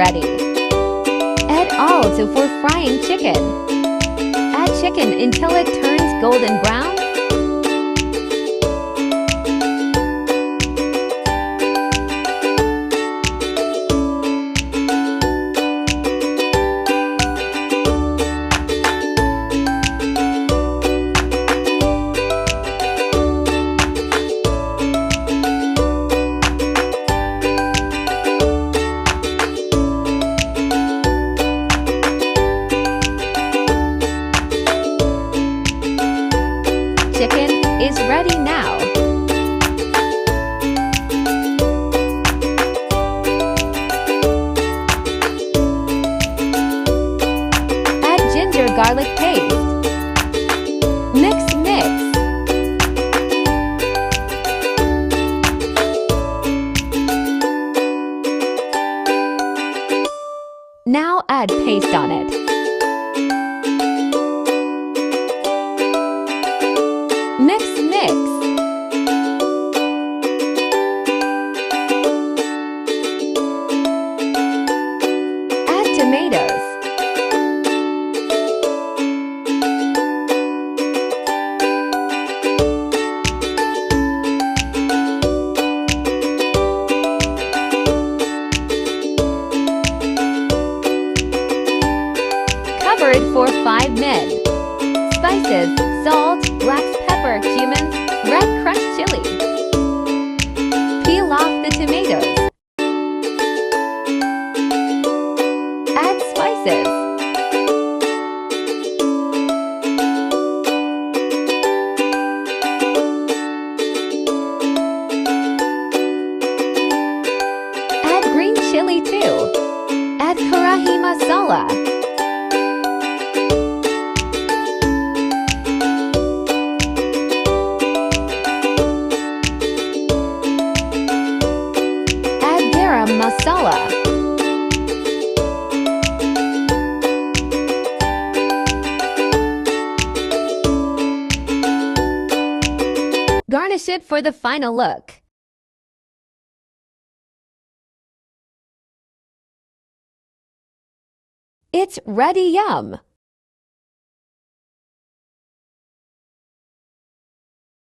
ready. Add also for frying chicken. Add chicken until it turns golden brown. Chicken is ready now. Add ginger garlic paste. Mix. Now add paste on it. Mix. Add tomatoes. Cover it for 5 minutes. Spices, salt, black pepper, cumin, red crushed chili. Peel off the tomatoes. Add spices. Add green chili too. Add Karahi masala. Masala. Garnish it for the final look. It's ready, yum!